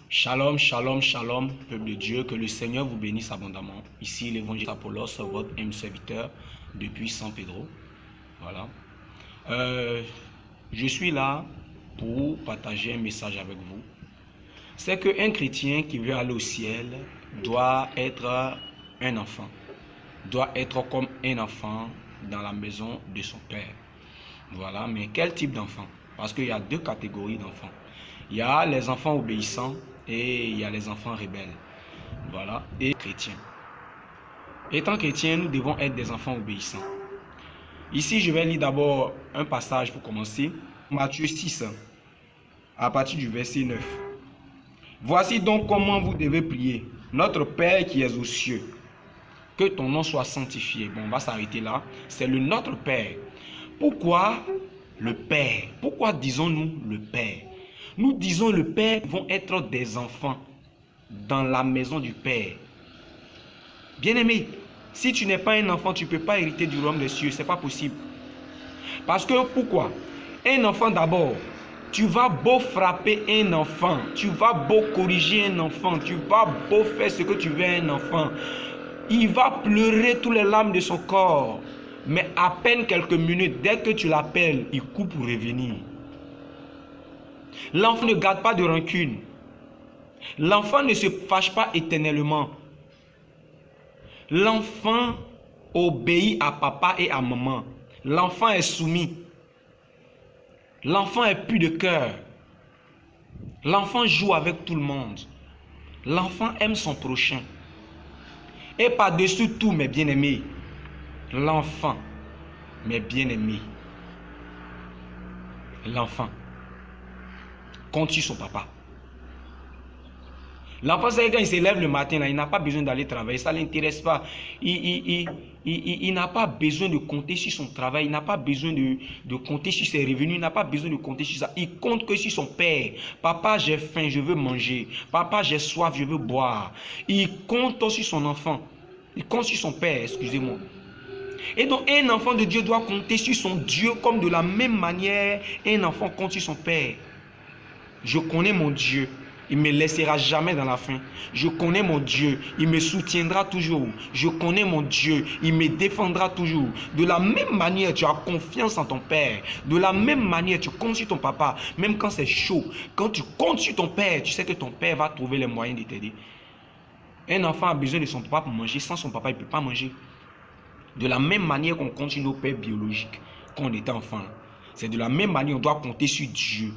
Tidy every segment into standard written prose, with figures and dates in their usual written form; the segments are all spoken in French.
Shalom, shalom, shalom, peuple de Dieu, que le Seigneur vous bénisse abondamment. Ici l'évangile Apollos, votre âme serviteur depuis San Pedro. Voilà. Je suis là pour partager un message avec vous. C'est qu'un chrétien qui veut aller au ciel doit être un enfant. Doit être comme un enfant dans la maison de son père. Voilà, mais quel type d'enfant? Parce qu'il y a deux catégories d'enfants. Il y a les enfants obéissants et il y a les enfants rebelles. Voilà, et chrétiens. Étant chrétiens, nous devons être des enfants obéissants. Ici, je vais lire d'abord un passage pour commencer. Matthieu 6, à partir du verset 9. Voici donc comment vous devez prier. Notre Père qui es aux cieux, que ton nom soit sanctifié. Bon, on va s'arrêter là. C'est le Notre Père. Pourquoi le Père? Pourquoi disons-nous le Père? Nous disons le Père vont être des enfants dans la maison du Père. Bien-aimé, si tu n'es pas un enfant, tu ne peux pas hériter du royaume des cieux. Ce n'est pas possible. Parce que pourquoi? Un enfant d'abord, tu vas beau frapper un enfant, tu vas beau corriger un enfant, tu vas beau faire ce que tu veux à un enfant. Il va pleurer tous les larmes de son corps. Mais à peine quelques minutes, dès que tu l'appelles, il court pour revenir. L'enfant ne garde pas de rancune. L'enfant ne se fâche pas éternellement. L'enfant obéit à papa et à maman. L'enfant est soumis. L'enfant est pur de cœur. L'enfant joue avec tout le monde. L'enfant aime son prochain. Et par-dessus tout, mes bien-aimés, l'enfant, mes bien-aimés, l'enfant compte sur son papa. L'enfant, c'est quand il se lève le matin, là, il n'a pas besoin d'aller travailler, ça ne l'intéresse pas. Il n'a pas besoin de compter sur son travail, il n'a pas besoin de compter sur ses revenus, il n'a pas besoin de compter sur ça. Il compte que sur son père. Papa, j'ai faim, je veux manger. Papa, j'ai soif, je veux boire. Il compte sur son enfant. Il compte sur son père, excusez-moi. Et donc, un enfant de Dieu doit compter sur son Dieu comme de la même manière un enfant compte sur son père. Je connais mon Dieu. Il ne me laissera jamais dans la faim. Je connais mon Dieu. Il me soutiendra toujours. Je connais mon Dieu. Il me défendra toujours. De la même manière, tu as confiance en ton père. De la même manière, tu comptes sur ton papa. Même quand c'est chaud. Quand tu comptes sur ton père, tu sais que ton père va trouver les moyens de t'aider. Un enfant a besoin de son papa pour manger. Sans son papa, il ne peut pas manger. De la même manière qu'on compte sur nos pères biologiques quand on était enfant. C'est de la même manière qu'on doit compter sur Dieu.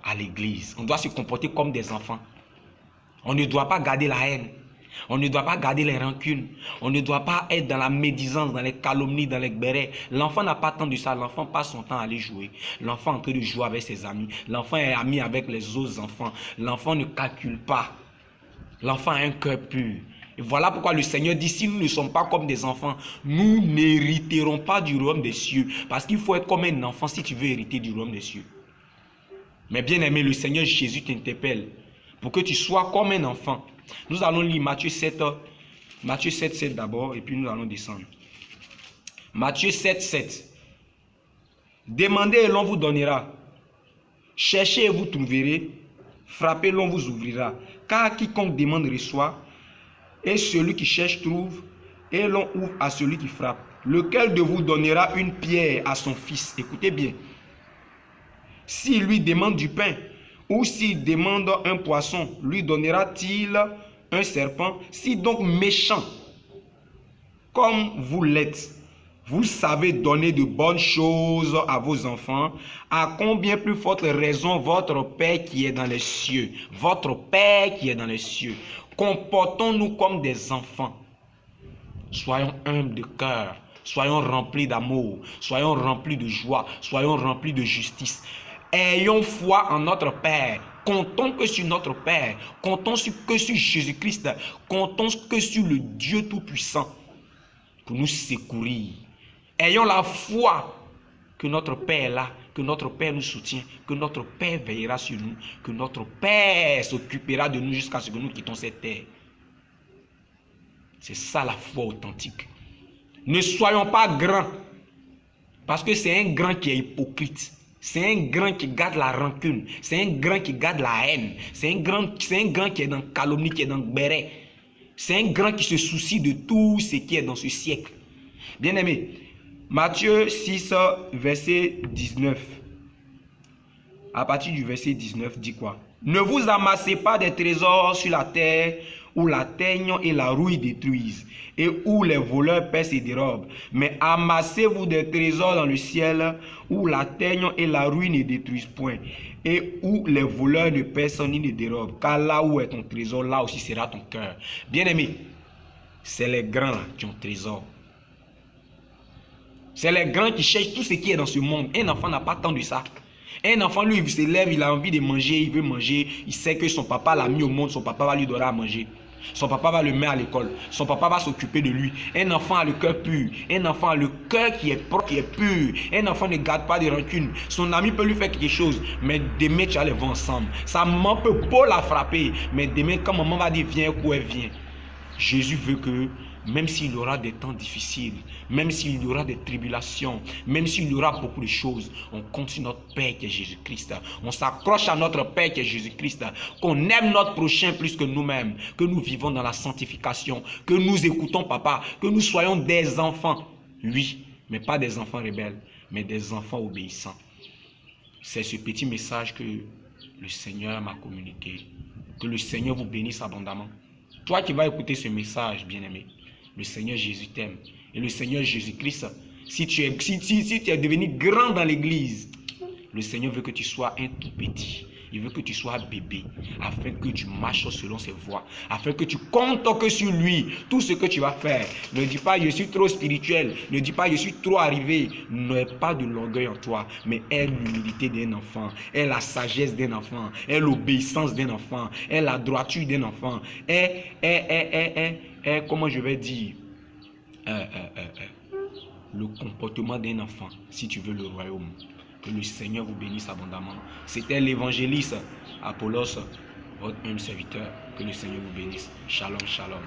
À l'église, on doit se comporter comme des enfants. On ne doit pas garder la haine. On ne doit pas garder les rancunes. On ne doit pas être dans la médisance, dans les calomnies, dans les bérets. L'enfant n'a pas tant de ça. L'enfant passe son temps à aller jouer. L'enfant est en train de jouer avec ses amis. L'enfant est ami avec les autres enfants. L'enfant ne calcule pas. L'enfant a un cœur pur. Et voilà pourquoi le Seigneur dit, si nous ne sommes pas comme des enfants, nous n'hériterons pas du royaume des cieux. Parce qu'il faut être comme un enfant si tu veux hériter du royaume des cieux. Mais bien aimé, le Seigneur Jésus t'interpelle pour que tu sois comme un enfant. Nous allons lire Matthieu 7, 7 d'abord, et puis nous allons descendre. Matthieu 7, 7. Demandez et l'on vous donnera. Cherchez et vous trouverez. Frappez, l'on vous ouvrira. Car quiconque demande reçoit, et celui qui cherche trouve, et l'on ouvre à celui qui frappe. Lequel de vous donnera une pierre à son fils? Écoutez bien. S'il lui demande du pain, ou s'il demande un poisson, lui donnera-t-il un serpent? Si donc méchant, comme vous l'êtes, vous savez donner de bonnes choses à vos enfants, à combien plus forte raison votre Père qui est dans les cieux, votre Père qui est dans les cieux. Comportons-nous comme des enfants. Soyons humbles de cœur, soyons remplis d'amour, soyons remplis de joie, soyons remplis de justice. Ayons foi en notre Père. Comptons que sur notre Père. Comptons que sur Jésus-Christ. Comptons que sur le Dieu Tout-Puissant pour nous secourir. Ayons la foi que notre Père est là, que notre Père nous soutient, que notre Père veillera sur nous, que notre Père s'occupera de nous jusqu'à ce que nous quittons cette terre. C'est ça la foi authentique. Ne soyons pas grands, parce que c'est un grand qui est hypocrite. C'est un grand qui garde la rancune. C'est un grand qui garde la haine. C'est un grand qui est dans calomnie, qui est dans béret. C'est un grand qui se soucie de tout ce qui est dans ce siècle. Bien-aimé, Matthieu 6, verset 19. À partir du verset 19, dit quoi? Ne vous amassez pas des trésors sur la terre où la teigne et la rouille détruisent et où les voleurs percent et dérobent. Mais amassez-vous des trésors dans le ciel où la teigne et la rouille ne détruisent point et où les voleurs ne percent ni ne dérobent. Car là où est ton trésor, là aussi sera ton cœur. Bien-aimé, c'est les grands là qui ont trésor. C'est les grands qui cherchent tout ce qui est dans ce monde. Un enfant n'a pas tant de ça. Un enfant, lui, il se lève, il a envie de manger, il veut manger. Il sait que son papa l'a mis au monde, son papa va lui donner à manger. Son papa va le mettre à l'école. Son papa va s'occuper de lui. Un enfant a le cœur pur. Un enfant a le cœur qui est propre, qui est pur. Un enfant ne garde pas de rancune. Son ami peut lui faire quelque chose, mais demain, tu vas les voir ensemble. Sa maman peut pas la frapper, mais demain, quand maman va dire viens, où elle vient. Jésus veut que, même s'il y aura des temps difficiles, même s'il y aura des tribulations, même s'il y aura beaucoup de choses, on continue notre Père qui est Jésus-Christ. On s'accroche à notre Père qui est Jésus-Christ. Qu'on aime notre prochain plus que nous-mêmes. Que nous vivons dans la sanctification. Que nous écoutons Papa. Que nous soyons des enfants. Oui, mais pas des enfants rebelles, mais des enfants obéissants. C'est ce petit message que le Seigneur m'a communiqué. Que le Seigneur vous bénisse abondamment. Toi qui vas écouter ce message, bien-aimé, le Seigneur Jésus t'aime. Et le Seigneur Jésus-Christ, si tu es devenu grand dans l'église, le Seigneur veut que tu sois un tout petit. Il veut que tu sois bébé, afin que tu marches selon ses voies, afin que tu comptes que sur lui, tout ce que tu vas faire. Ne dis pas, je suis trop spirituel, ne dis pas, je suis trop arrivé. N'aie pas de l'orgueil en toi, mais aie l'humilité d'un enfant, aie la sagesse d'un enfant, aie l'obéissance d'un enfant, aie la droiture d'un enfant, comment je vais dire, le comportement d'un enfant, si tu veux le royaume. Que le Seigneur vous bénisse abondamment. C'était l'évangéliste Apollos, votre même serviteur. Que le Seigneur vous bénisse. Shalom, shalom.